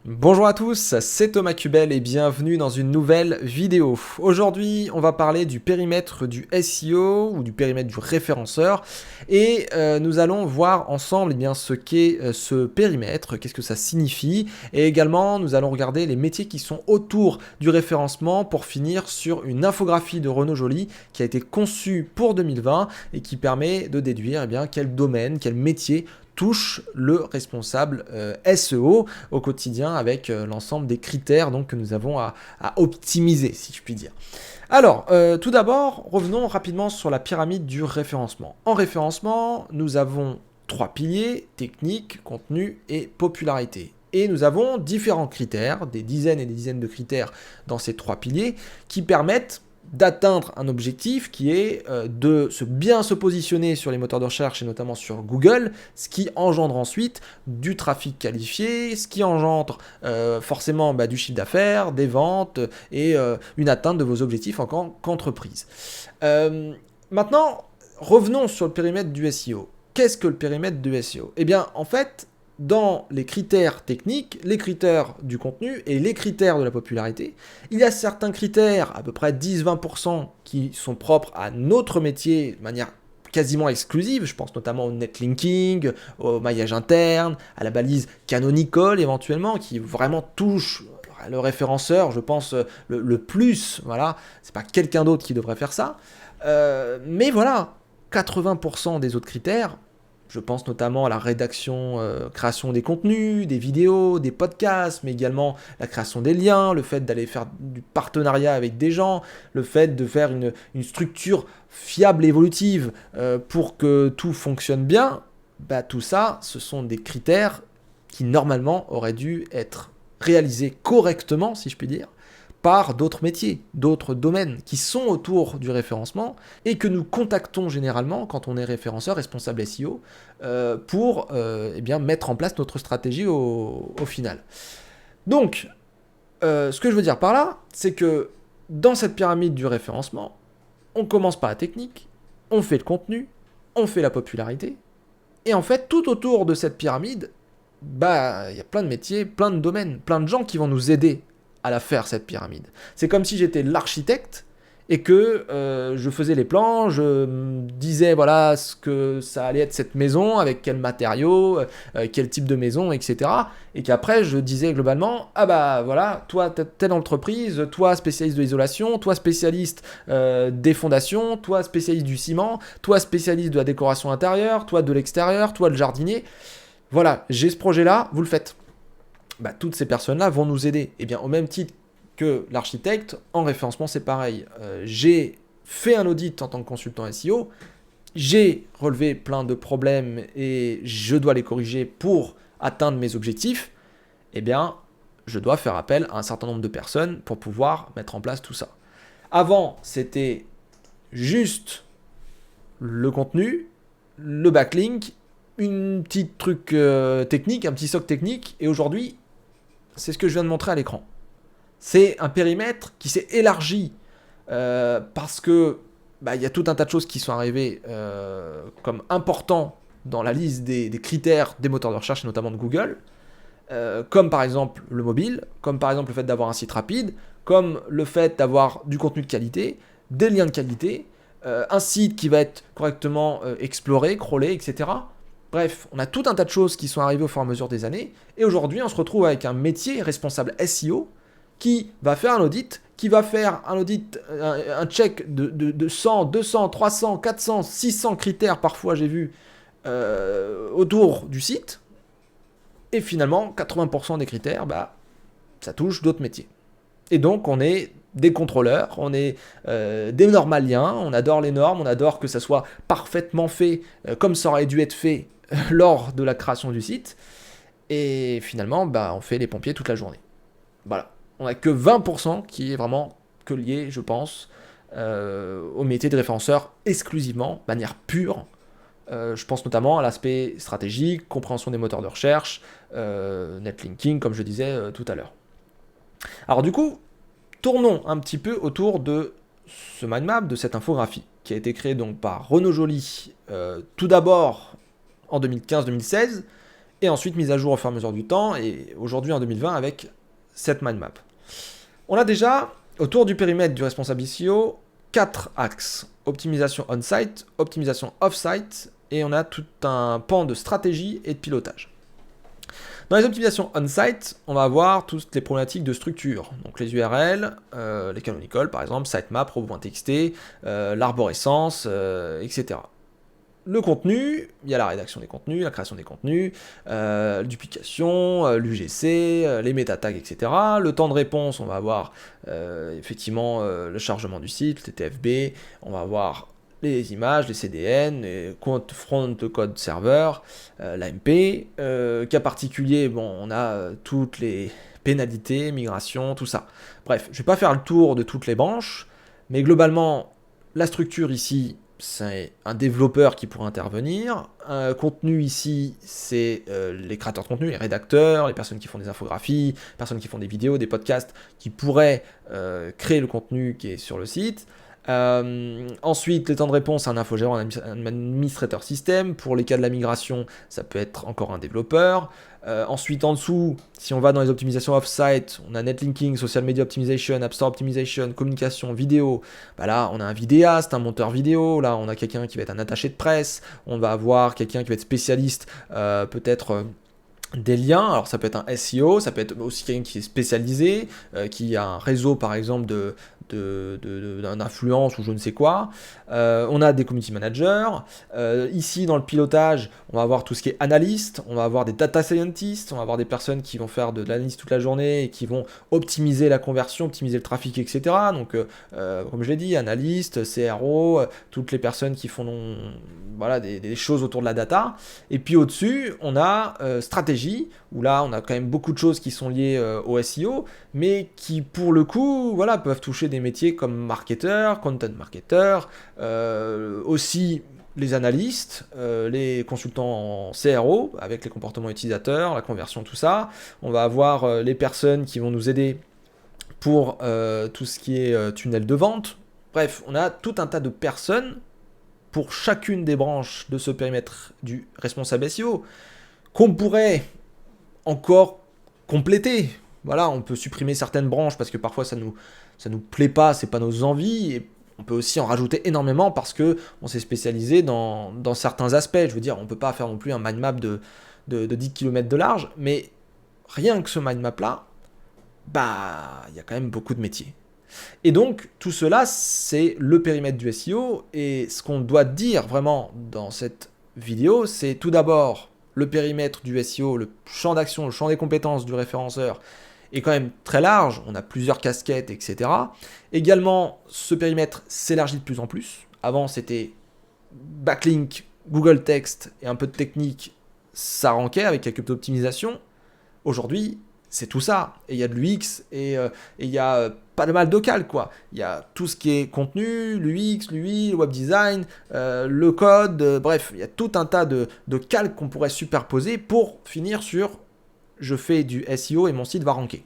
Bonjour à tous, c'est Thomas Cubel et bienvenue dans une nouvelle vidéo. Aujourd'hui, on va parler du périmètre du SEO ou du périmètre du référenceur et nous allons voir ensemble ce qu'est ce périmètre, qu'est-ce que ça signifie et également nous allons regarder les métiers qui sont autour du référencement pour finir sur une infographie de Renaud Joly qui a été conçue pour 2020 et qui permet de déduire quel domaine, quel métier touche le responsable SEO au quotidien avec l'ensemble des critères donc, que nous avons à optimiser, si je puis dire. Alors, tout d'abord, revenons rapidement sur la pyramide du référencement. En référencement, nous avons trois piliers, technique, contenu et popularité. Et nous avons différents critères, des dizaines et des dizaines de critères dans ces trois piliers, qui permettent d'atteindre un objectif qui est de bien se positionner sur les moteurs de recherche et notamment sur Google, ce qui engendre ensuite du trafic qualifié, ce qui engendre forcément du chiffre d'affaires, des ventes et une atteinte de vos objectifs en tant qu'entreprise. Maintenant, revenons sur le périmètre du SEO. Qu'est-ce que le périmètre du SEO ? Eh bien, en fait, dans les critères techniques, les critères du contenu et les critères de la popularité, il y a certains critères, à peu près 10-20%, qui sont propres à notre métier de manière quasiment exclusive. Je pense notamment au netlinking, au maillage interne, à la balise canonical éventuellement, qui vraiment touche le référenceur, je pense, le plus. Voilà, c'est pas quelqu'un d'autre qui devrait faire ça. Mais voilà, 80% des autres critères, je pense notamment à la rédaction, création des contenus, des vidéos, des podcasts, mais également la création des liens, le fait d'aller faire du partenariat avec des gens, le fait de faire une structure fiable et évolutive pour que tout fonctionne bien. Tout ça, ce sont des critères qui normalement auraient dû être réalisés correctement, si je puis dire, par d'autres métiers, d'autres domaines qui sont autour du référencement et que nous contactons généralement quand on est référenceur, responsable SEO, pour mettre en place notre stratégie au final. Donc, ce que je veux dire par là, c'est que dans cette pyramide du référencement, on commence par la technique, on fait le contenu, on fait la popularité, et en fait, tout autour de cette pyramide, il y a plein de métiers, plein de domaines, plein de gens qui vont nous aider à la faire, cette pyramide. C'est comme si j'étais l'architecte et que je faisais les plans, je disais voilà ce que ça allait être cette maison, avec quels matériaux, quel type de maison, etc. Et qu'après je disais globalement, voilà, toi telle entreprise, toi spécialiste de l'isolation, toi spécialiste des fondations, toi spécialiste du ciment, toi spécialiste de la décoration intérieure, toi de l'extérieur, toi le jardinier. Voilà, j'ai ce projet-là, vous le faites. Toutes ces personnes-là vont nous aider. Et bien, au même titre que l'architecte, en référencement, c'est pareil. J'ai fait un audit en tant que consultant SEO, j'ai relevé plein de problèmes et je dois les corriger pour atteindre mes objectifs. Eh bien, je dois faire appel à un certain nombre de personnes pour pouvoir mettre en place tout ça. Avant, c'était juste le contenu, le backlink, une petite truc technique, un petit socle technique, et aujourd'hui, c'est ce que je viens de montrer à l'écran. C'est un périmètre qui s'est élargi parce que y a tout un tas de choses qui sont arrivées comme importants dans la liste des critères des moteurs de recherche, et notamment de Google, comme par exemple le mobile, comme par exemple le fait d'avoir un site rapide, comme le fait d'avoir du contenu de qualité, des liens de qualité, un site qui va être correctement exploré, crawlé, etc. Bref, on a tout un tas de choses qui sont arrivées au fur et à mesure des années, et aujourd'hui on se retrouve avec un métier responsable SEO qui va faire un audit, qui va faire un audit, un check de 100, 200, 300, 400, 600 critères parfois j'ai vu autour du site, et finalement 80% des critères, ça touche d'autres métiers. Et donc on est des contrôleurs, on est des normaliens, on adore les normes, on adore que ça soit parfaitement fait comme ça aurait dû être fait lors de la création du site. Et finalement, on fait les pompiers toute la journée. Voilà. On n'a que 20% qui est vraiment que lié, je pense, au métier de référenceur exclusivement, de manière pure. Je pense notamment à l'aspect stratégique, compréhension des moteurs de recherche, netlinking, comme je disais tout à l'heure. Alors du coup, tournons un petit peu autour de ce mind map, de cette infographie, qui a été créée donc par Renaud Joly, tout d'abord en 2015-2016, et ensuite mise à jour au fur et à mesure du temps, et aujourd'hui en 2020 avec cette mind map. On a déjà, autour du périmètre du responsable SEO, 4 axes. Optimisation on-site, optimisation off-site, et on a tout un pan de stratégie et de pilotage. Dans les optimisations on-site, on va avoir toutes les problématiques de structure, donc les URL, les canonical par exemple, sitemap, robo.txt, l'arborescence, etc. Le contenu, il y a la rédaction des contenus, la création des contenus, duplication, l'UGC, les méta-tags, etc. Le temps de réponse, on va avoir effectivement le chargement du site, le TTFB, on va avoir les images, les CDN, les comptes front code serveur, l'AMP. Cas particulier, bon, on a toutes les pénalités, migration, tout ça. Bref, je ne vais pas faire le tour de toutes les branches, mais globalement, la structure ici, c'est un développeur qui pourrait intervenir. Un contenu ici, c'est les créateurs de contenu, les rédacteurs, les personnes qui font des infographies, les personnes qui font des vidéos, des podcasts, qui pourraient créer le contenu qui est sur le site. Ensuite, les temps de réponse, un infogérant, un administrateur système. Pour les cas de la migration, ça peut être encore un développeur. Ensuite, en dessous, si on va dans les optimisations off-site, on a netlinking, social media optimization, app store optimization, communication, vidéo. Bah là, on a un vidéaste, un monteur vidéo. Là, on a quelqu'un qui va être un attaché de presse. On va avoir quelqu'un qui va être spécialiste, peut-être des liens. Alors ça peut être un SEO, ça peut être aussi quelqu'un qui est spécialisé, qui a un réseau par exemple d'un influence ou je ne sais quoi. On a des community managers. Ici dans le pilotage, on va avoir tout ce qui est analyste, on va avoir des data scientists, on va avoir des personnes qui vont faire de l'analyse toute la journée et qui vont optimiser la conversion, optimiser le trafic, etc. Donc comme je l'ai dit, analystes, CRO, toutes les personnes qui font voilà, des choses autour de la data. Et puis au-dessus, on a stratégie, où là on a quand même beaucoup de choses qui sont liées au SEO, mais qui pour le coup voilà, peuvent toucher des métiers comme marketeur, content marketer, aussi les analystes, les consultants en CRO, avec les comportements utilisateurs, la conversion, tout ça. On va avoir les personnes qui vont nous aider pour tout ce qui est tunnel de vente. Bref, on a tout un tas de personnes pour chacune des branches de ce périmètre du responsable SEO qu'on pourrait encore compléter. Voilà, on peut supprimer certaines branches parce que parfois ça nous plaît pas, c'est pas nos envies, et on peut aussi en rajouter énormément parce que on s'est spécialisé dans certains aspects. Je veux dire, on peut pas faire non plus un mind map de 10 km de large, mais rien que ce mind map là, bah, il y a quand même beaucoup de métiers. Et donc, tout cela, c'est le périmètre du SEO, et ce qu'on doit dire vraiment dans cette vidéo, c'est tout d'abord le périmètre du SEO, le champ d'action, le champ des compétences du référenceur est quand même très large, on a plusieurs casquettes, etc. Également, ce périmètre s'élargit de plus en plus. Avant, c'était backlink, Google Text et un peu de technique, ça rankait avec quelques optimisations. Aujourd'hui, c'est tout ça. Et il y a de l'UX et il y a pas de mal de cal, quoi. Il y a tout ce qui est contenu, l'UX, l'UI, le web design, le code, bref, il y a tout un tas de calques qu'on pourrait superposer pour finir sur je fais du SEO et mon site va ranker.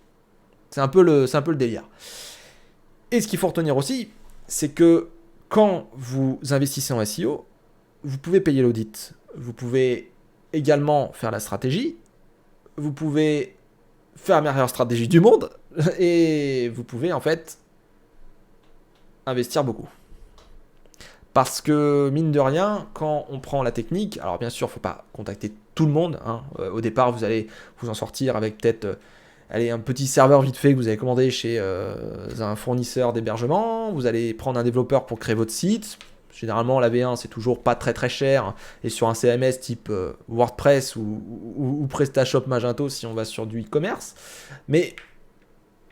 C'est un peu le délire. Et ce qu'il faut retenir aussi, c'est que quand vous investissez en SEO, vous pouvez payer l'audit. Vous pouvez également faire la stratégie. Vous pouvez faire la meilleure stratégie du monde. Et vous pouvez en fait investir beaucoup. Parce que, mine de rien, quand on prend la technique, alors bien sûr, il ne faut pas contacter tout le monde. Hein. Au départ, vous allez vous en sortir avec peut-être un petit serveur vite fait que vous avez commandé chez un fournisseur d'hébergement. Vous allez prendre un développeur pour créer votre site. Généralement, la V1, c'est toujours pas très très cher. Et sur un CMS type WordPress ou PrestaShop Magento si on va sur du e-commerce. Mais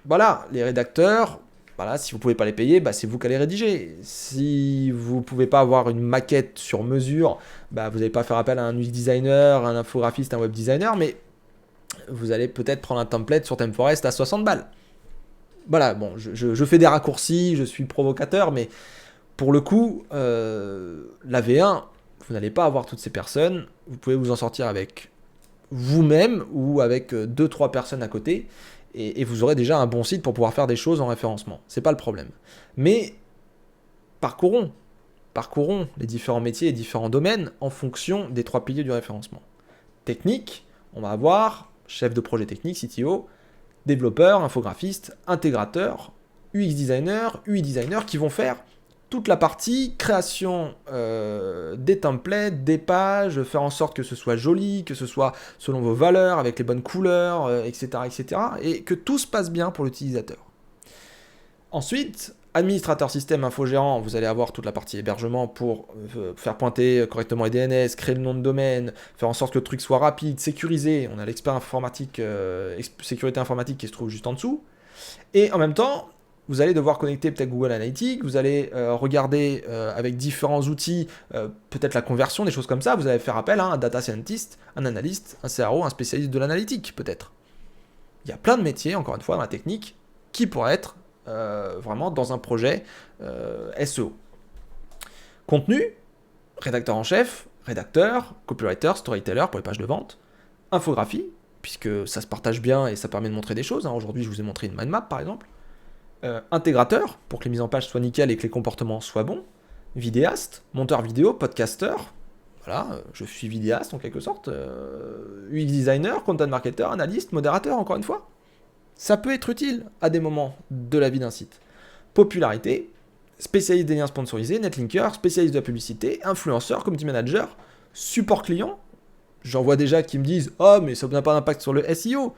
voilà, les rédacteurs, voilà, si vous ne pouvez pas les payer, bah, c'est vous qui allez rédiger. Si vous ne pouvez pas avoir une maquette sur mesure, bah, vous n'allez pas faire appel à un UX designer, un infographiste, un web designer, mais vous allez peut-être prendre un template sur ThemeForest à 60 balles. Voilà, bon, je fais des raccourcis, je suis provocateur, mais pour le coup, la V1, vous n'allez pas avoir toutes ces personnes. Vous pouvez vous en sortir avec vous-même ou avec 2-3 personnes à côté. Et vous aurez déjà un bon site pour pouvoir faire des choses en référencement. C'est pas le problème. Mais parcourons les différents métiers et différents domaines en fonction des 3 piliers du référencement. Technique, on va avoir chef de projet technique, CTO, développeur, infographiste, intégrateur, UX designer, UI designer qui vont faire toute la partie création des templates, des pages, faire en sorte que ce soit joli, que ce soit selon vos valeurs, avec les bonnes couleurs, etc., etc., et que tout se passe bien pour l'utilisateur. Ensuite, administrateur système infogérant, vous allez avoir toute la partie hébergement pour faire pointer correctement les DNS, créer le nom de domaine, faire en sorte que le truc soit rapide, sécurisé. On a l'expert informatique, sécurité informatique qui se trouve juste en dessous. Et en même temps, vous allez devoir connecter peut-être Google Analytics, vous allez regarder avec différents outils, peut-être la conversion, des choses comme ça. Vous allez faire appel à un data scientist, un analyste, un CRO, un spécialiste de l'analytique peut-être. Il y a plein de métiers, encore une fois, dans la technique, qui pourraient être vraiment dans un projet SEO. Contenu, rédacteur en chef, rédacteur, copywriter, storyteller pour les pages de vente, infographie, puisque ça se partage bien et ça permet de montrer des choses. Aujourd'hui, je vous ai montré une mind map par exemple. Intégrateur, pour que les mises en page soient nickel et que les comportements soient bons. Vidéaste, monteur vidéo, podcasteur. Voilà, je suis vidéaste en quelque sorte. UX designer, content marketer, analyste, modérateur, encore une fois. Ça peut être utile à des moments de la vie d'un site. Popularité, spécialiste des liens sponsorisés, netlinker, spécialiste de la publicité, influenceur, community manager, support client. J'en vois déjà qui me disent « Oh, mais ça n'a pas d'impact sur le SEO ».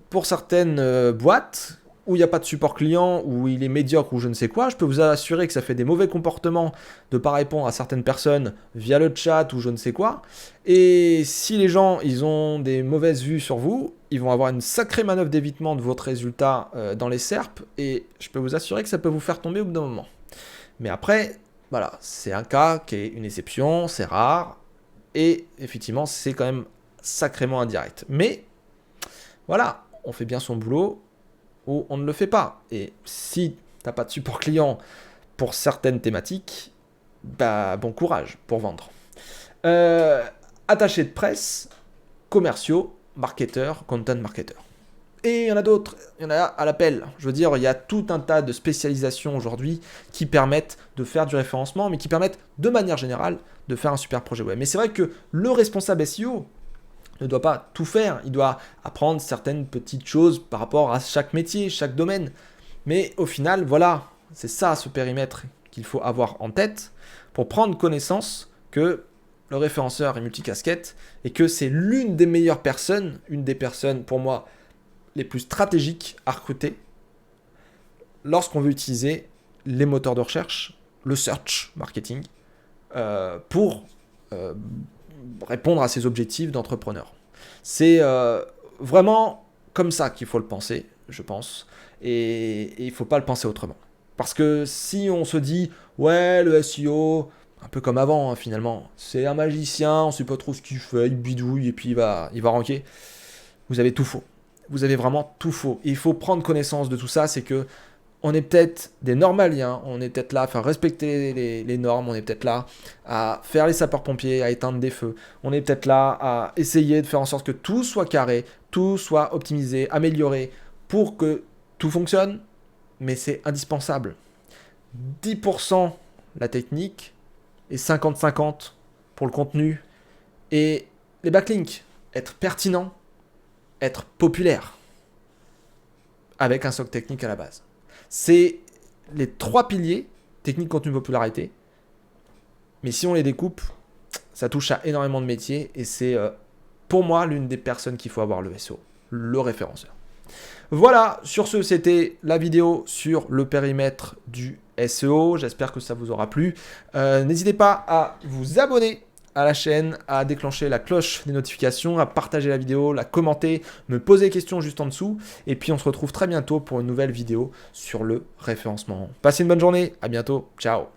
Pour certaines boîtes où il n'y a pas de support client, où il est médiocre ou je ne sais quoi, je peux vous assurer que ça fait des mauvais comportements de ne pas répondre à certaines personnes via le chat ou je ne sais quoi. Et si les gens ils ont des mauvaises vues sur vous, ils vont avoir une sacrée manœuvre d'évitement de votre résultat dans les SERP et je peux vous assurer que ça peut vous faire tomber au bout d'un moment. Mais après, voilà, c'est un cas qui est une exception, c'est rare et effectivement c'est quand même sacrément indirect. Mais voilà, on fait bien son boulot ou on ne le fait pas. Et si tu n'as pas de support client pour certaines thématiques, bah bon courage pour vendre. Attachés de presse, commerciaux, marketeurs, content marketeurs. Et il y en a d'autres, il y en a à l'appel. Je veux dire, il y a tout un tas de spécialisations aujourd'hui qui permettent de faire du référencement, mais qui permettent de manière générale de faire un super projet web. Mais c'est vrai que le responsable SEO ne doit pas tout faire, il doit apprendre certaines petites choses par rapport à chaque métier, chaque domaine. Mais au final, voilà, c'est ça ce périmètre qu'il faut avoir en tête pour prendre connaissance que le référenceur est multicasquette et que c'est l'une des meilleures personnes, une des personnes pour moi les plus stratégiques à recruter lorsqu'on veut utiliser les moteurs de recherche, le search marketing, pour répondre à ses objectifs d'entrepreneur. C'est vraiment comme ça qu'il faut le penser, je pense, et il ne faut pas le penser autrement. Parce que si on se dit, ouais, le SEO, un peu comme avant finalement, c'est un magicien, on ne sait pas trop ce qu'il fait, il bidouille et puis il va ranker, vous avez tout faux. Vous avez vraiment tout faux. Et il faut prendre connaissance de tout ça, c'est que on est peut-être des normaliens, on est peut-être là à faire respecter les normes, on est peut-être là à faire les sapeurs-pompiers, à éteindre des feux, on est peut-être là à essayer de faire en sorte que tout soit carré, tout soit optimisé, amélioré, pour que tout fonctionne, mais c'est indispensable. 10% la technique et 50-50 pour le contenu et les backlinks, être pertinent, être populaire, avec un socle technique à la base. C'est les 3 piliers, technique, contenu, popularité. Mais si on les découpe, ça touche à énormément de métiers et c'est pour moi l'une des personnes qu'il faut avoir le SEO, le référenceur. Voilà, sur ce, c'était la vidéo sur le périmètre du SEO. J'espère que ça vous aura plu. N'hésitez pas à vous abonner à la chaîne, à déclencher la cloche des notifications, à partager la vidéo, la commenter, me poser des questions juste en dessous. Et puis on se retrouve très bientôt pour une nouvelle vidéo sur le référencement. Passez une bonne journée, à bientôt, ciao.